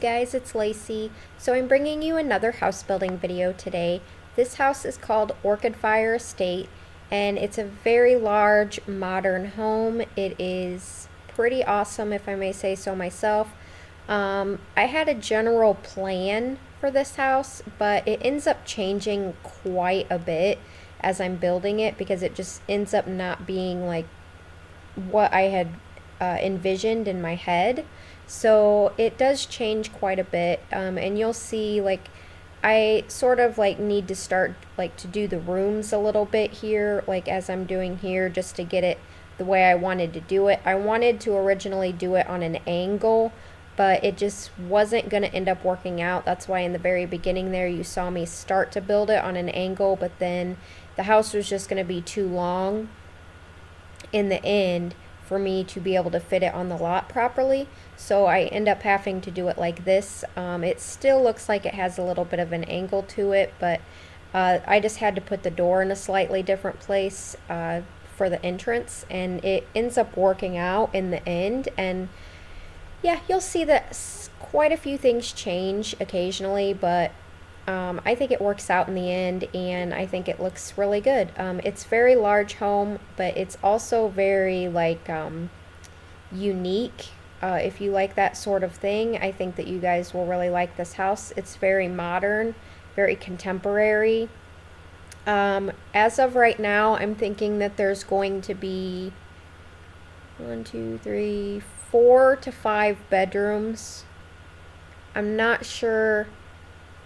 guys, it's Lacey. So I'm bringing you another house building video today. This house is called Orchid Fire Estate, and it's a very large modern home. It is pretty awesome, if I may say so myself. I had a general plan for this house, but it ends up changing quite a bit as I'm building it because it just ends up not being like what I had envisioned in my head. So it does change quite a bit, and you'll see like I sort of like need to start like to do the rooms a little bit here, like as I'm doing here, just to get it the way I wanted to do it. I wanted to originally do it on an angle, but it just wasn't going to end up working out. That's why in the very beginning there you saw me start to build it on an angle, but then the house was just going to be too long in the end for me to be able to fit it on the lot properly. So I end up having to do it like this. It still looks like it has a little bit of an angle to it, but I just had to put the door in a slightly different place for the entrance, and it ends up working out in the end. And yeah, you'll see that quite a few things change occasionally, but I think it works out in the end, and I think it looks really good. It's a very large home, but it's also very like unique. If you like that sort of thing, I think that you guys will really like this house. It's very modern, very contemporary. As of right now, I'm thinking that there's going to be 4 to 5 bedrooms. I'm not sure,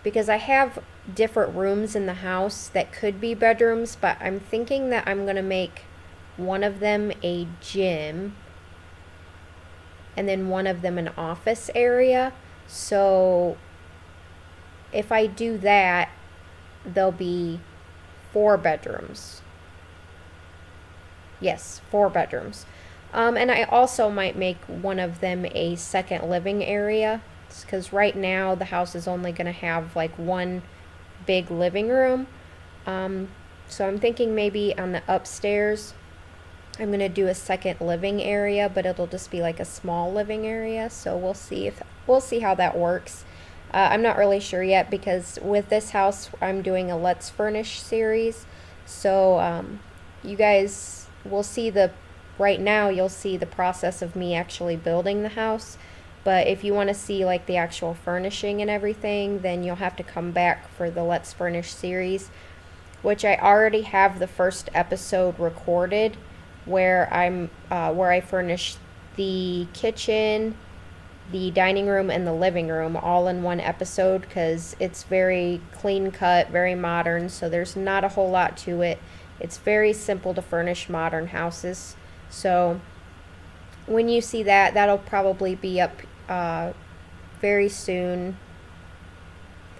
because I have different rooms in the house that could be bedrooms, but I'm thinking that I'm going to make one of them a gym and then one of them an office area. So if I do that, there'll be 4 bedrooms. Yes, 4 bedrooms. And I also might make one of them a second living area, because right now the house is only going to have like one big living room. So I'm thinking maybe on the upstairs I'm going to do a second living area, but it'll just be like a small living area. So we'll see how that works. I'm not really sure yet, because with this house I'm doing a Let's Furnish series. So you guys will see right now you'll see the process of me actually building the house. But if you want to see like the actual furnishing and everything, then you'll have to come back for the Let's Furnish series, which I already have the first episode recorded, where I furnish the kitchen, the dining room, and the living room all in one episode, because it's very clean cut, very modern, so there's not a whole lot to it. It's very simple to furnish modern houses. So when you see that, that'll probably be up very soon,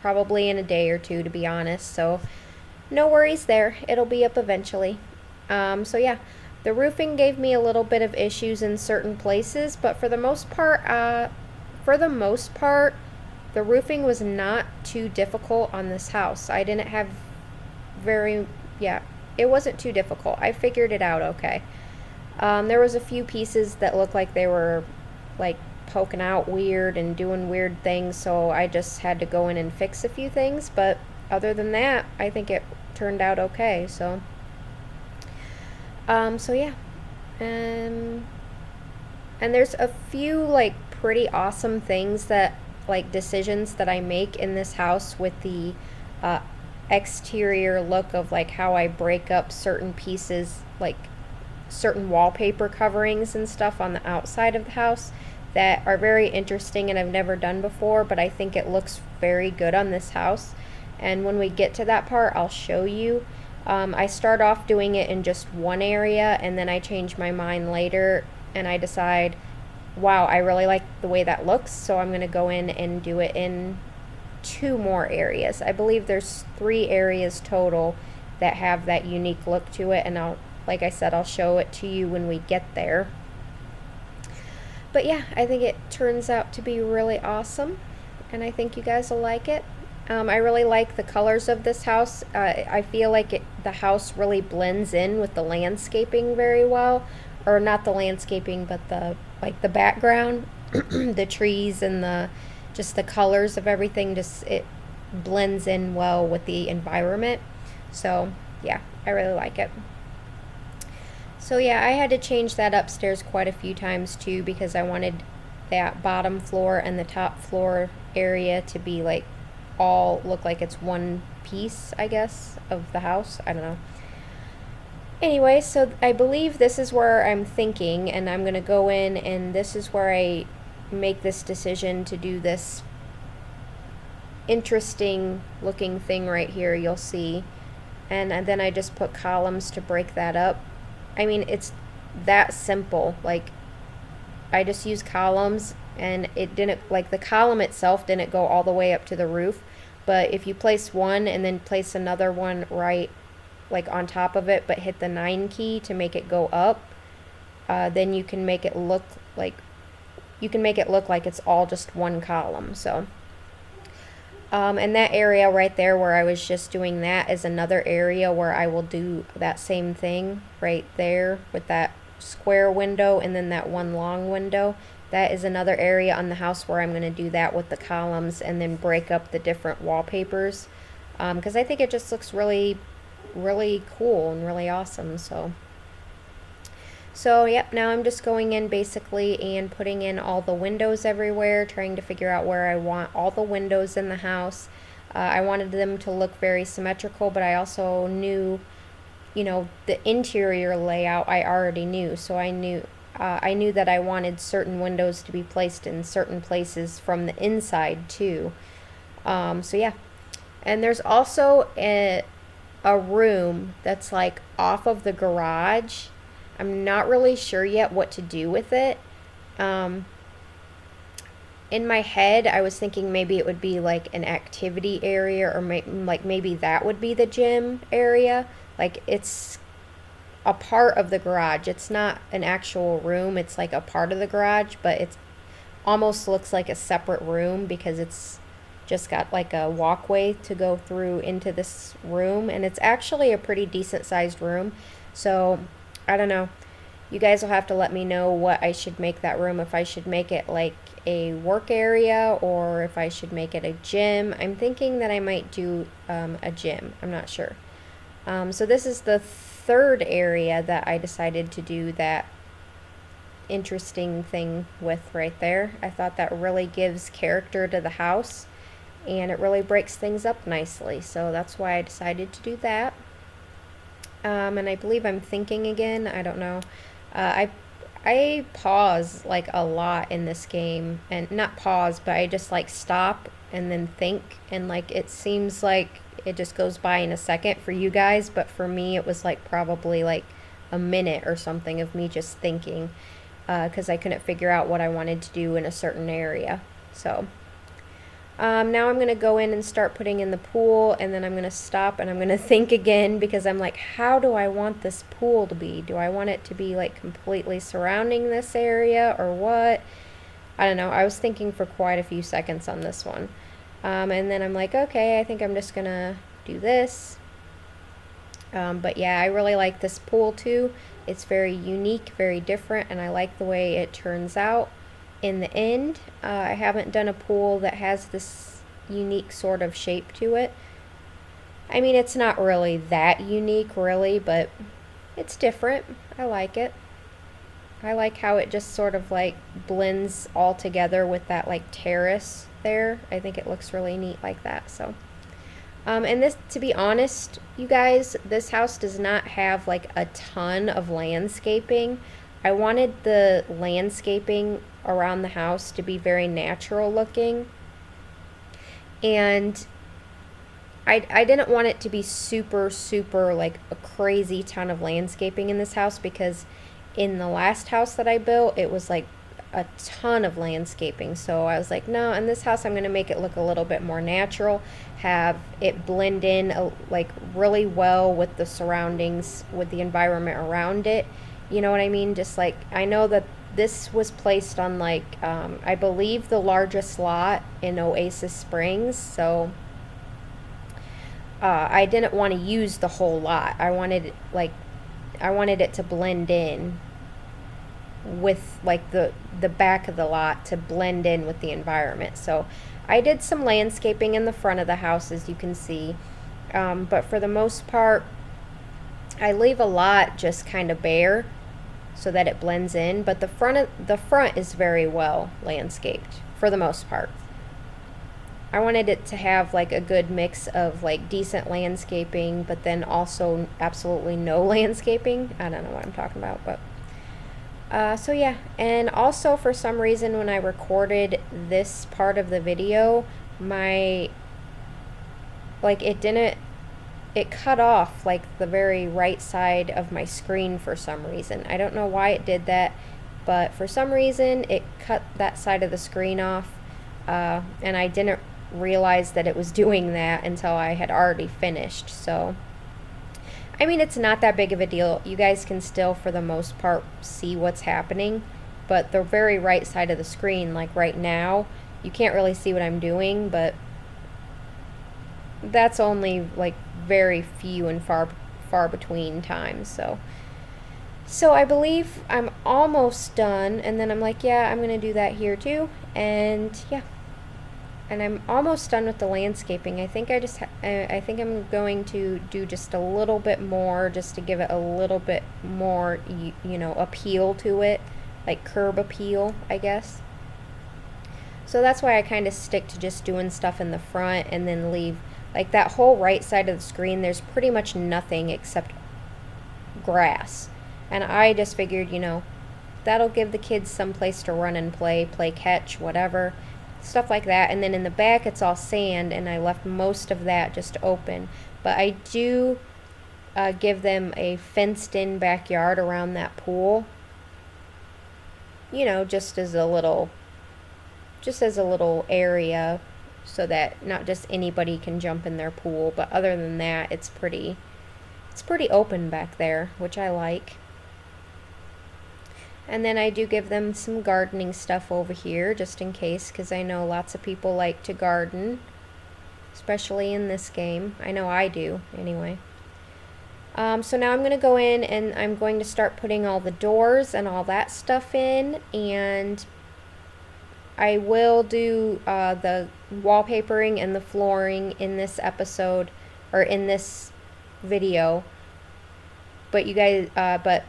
probably in a day or two, to be honest. So no worries there, it'll be up eventually. So yeah, the roofing gave me a little bit of issues in certain places, but for the most part, the roofing was not too difficult on this house. I didn't have it wasn't too difficult. I figured it out okay. There was a few pieces that looked like they were like poking out weird and doing weird things, so I just had to go in and fix a few things, but other than that, I think it turned out okay. So yeah, and there's a few like pretty awesome things that like decisions that I make in this house with the exterior look of like how I break up certain pieces, like certain wallpaper coverings and stuff on the outside of the house, that are very interesting and I've never done before, but I think it looks very good on this house. And when we get to that part, I'll show you. I start off doing it in just one area, and then I change my mind later and I decide, wow, I really like the way that looks, so I'm going to go in and do it in 2 more areas. I believe there's 3 areas total that have that unique look to it, and like I said, I'll show it to you when we get there. But yeah, I think it turns out to be really awesome, and I think you guys will like it. I really like the colors of this house. I feel like the house really blends in with the landscaping very well. Or not the landscaping, but the background, the trees and the just the colors of everything, just it blends in well with the environment. So yeah, I really like it. So yeah, I had to change that upstairs quite a few times too, because I wanted that bottom floor and the top floor area to be like all look like it's one piece, I guess, of the house. I don't know. Anyway, so I believe this is where I'm thinking, and I'm gonna go in, and this is where I make this decision to do this interesting looking thing right here, you'll see. And then I just put columns to break that up. I mean, it's that simple. Like, I just use columns, and it didn't, like, the column itself didn't go all the way up to the roof, but if you place one and then place another one right, like, on top of it, but hit the 9 key to make it go up, then you can make it look like it's all just one column. So and that area right there where I was just doing that is another area where I will do that same thing right there with that square window and then that one long window. That is another area on the house where I'm going to do that with the columns and then break up the different wallpapers, because I think it just looks really, really cool and really awesome. So yep, now I'm just going in basically and putting in all the windows everywhere, trying to figure out where I want all the windows in the house. I wanted them to look very symmetrical, but I also knew, the interior layout I already knew. So I knew that I wanted certain windows to be placed in certain places from the inside too. So yeah, and there's also a room that's like off of the garage. I'm not really sure yet what to do with it. In my head, I was thinking maybe it would be like an activity area, or maybe that would be the gym area. Like, it's a part of the garage. It's not an actual room. It's like a part of the garage, but it almost looks like a separate room because it's just got like a walkway to go through into this room, and it's actually a pretty decent sized room. So I don't know. You guys will have to let me know what I should make that room. If I should make it like a work area or if I should make it a gym. I'm thinking that I might do a gym. I'm not sure. So this is the third area that I decided to do that interesting thing with right there. I thought that really gives character to the house and it really breaks things up nicely. So that's why I decided to do that. And I believe I'm thinking again. I don't know. I pause like a lot in this game, and not pause, but I just like stop and then think, and like it seems like it just goes by in a second for you guys, but for me it was like probably like a minute or something of me just thinking, because I couldn't figure out what I wanted to do in a certain area. So now I'm going to go in and start putting in the pool, and then I'm going to stop and I'm going to think again, because I'm like, how do I want this pool to be? Do I want it to be like completely surrounding this area or what? I don't know. I was thinking for quite a few seconds on this one. And then I'm like, okay, I think I'm just going to do this. But yeah, I really like this pool too. It's very unique, very different, and I like the way it turns out. In the end, I haven't done a pool that has this unique sort of shape to it. I mean, it's not really that unique, really, but it's different. I like it. I like how it just sort of like blends all together with that like terrace there. I think it looks really neat like that. So, and this, to be honest, you guys, this house does not have like a ton of landscaping. I wanted the landscaping around the house to be very natural looking, and I didn't want it to be super like a crazy ton of landscaping in this house, because in the last house that I built it was like a ton of landscaping. So I was like, no, in this house I'm going to make it look a little bit more natural, have it blend in like really well with the surroundings, with the environment around it. You know what I mean? Just like, I know that this was placed on like, I believe the largest lot in Oasis Springs. So I didn't want to use the whole lot. I wanted it to blend in. with like the back of the lot to blend in with the environment. So I did some landscaping in the front of the house, as you can see, but for the most part I leave a lot just kind of bare so that it blends in, but the front is very well landscaped for the most part. I wanted it to have like a good mix of like decent landscaping, but then also absolutely no landscaping. I don't know what I'm talking about, but so yeah. And also, for some reason, when I recorded this part of the video, it cut off like the very right side of my screen for some reason. I don't know why it did that, but for some reason it cut that side of the screen off, and I didn't realize that it was doing that until I had already finished. So I mean, it's not that big of a deal. You guys can still, for the most part, see what's happening, but the very right side of the screen, like right now, you can't really see what I'm doing, but that's only like very few and far between times. So I believe I'm almost done, and then I'm like, yeah, I'm gonna do that here too, and yeah, and I'm almost done with the landscaping. I think I think I'm going to do just a little bit more, just to give it a little bit more, you know, appeal to it, like curb appeal, I guess. So that's why I kind of stick to just doing stuff in the front, and then leave like that whole right side of the screen. There's pretty much nothing except grass, and I just figured, you know, that'll give the kids some place to run and play catch, whatever, stuff like that. And then in the back it's all sand, and I left most of that just open, but I do give them a fenced in backyard around that pool, you know, just as a little area, so that not just anybody can jump in their pool, but other than that it's pretty open back there, which I like. And then I do give them some gardening stuff over here, just in case, because I know lots of people like to garden, especially in this game. I know I do, anyway. So now I'm going to go in and I'm going to start putting all the doors and all that stuff in, and I will do the wallpapering and the flooring in this episode, or in this video, but you guys, but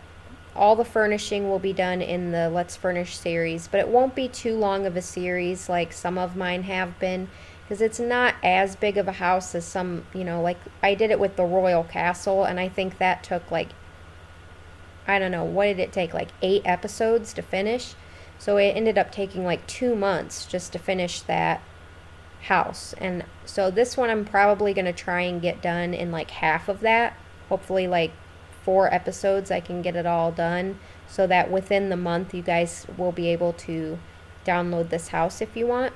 all the furnishing will be done in the Let's Furnish series, but it won't be too long of a series like some of mine have been, because it's not as big of a house as some, you know, like I did it with the Royal Castle, and I think that took like, I don't know, what did it take, like 8 episodes to finish? So it ended up taking like 2 months just to finish that house. And so this one I'm probably going to try and get done in like half of that. Hopefully like 4 episodes I can get it all done, so that within the month you guys will be able to download this house if you want.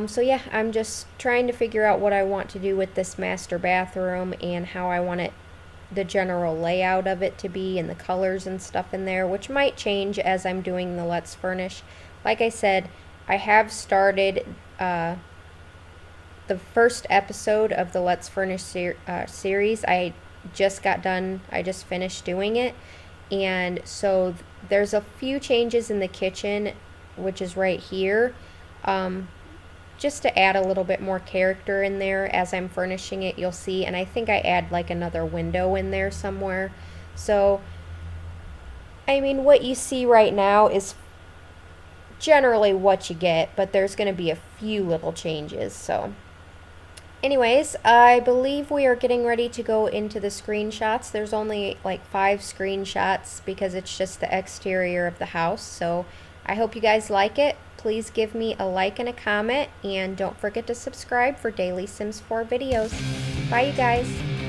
So yeah, I'm just trying to figure out what I want to do with this master bathroom, and how I want it, the general layout of it to be, and the colors and stuff in there, which might change as I'm doing the Let's Furnish. Like I said, I have started the first episode of the Let's Furnish series. I just got done, I just finished doing it, and so there's a few changes in the kitchen, which is right here, just to add a little bit more character in there. As I'm furnishing it, you'll see, and I think I add like another window in there somewhere. So I mean, what you see right now is generally what you get, but there's going to be a few little changes. So anyways, I believe we are getting ready to go into the screenshots. There's only like 5 screenshots because it's just the exterior of the house. So I hope you guys like it. Please give me a like and a comment, and don't forget to subscribe for daily Sims 4 videos. Bye, you guys.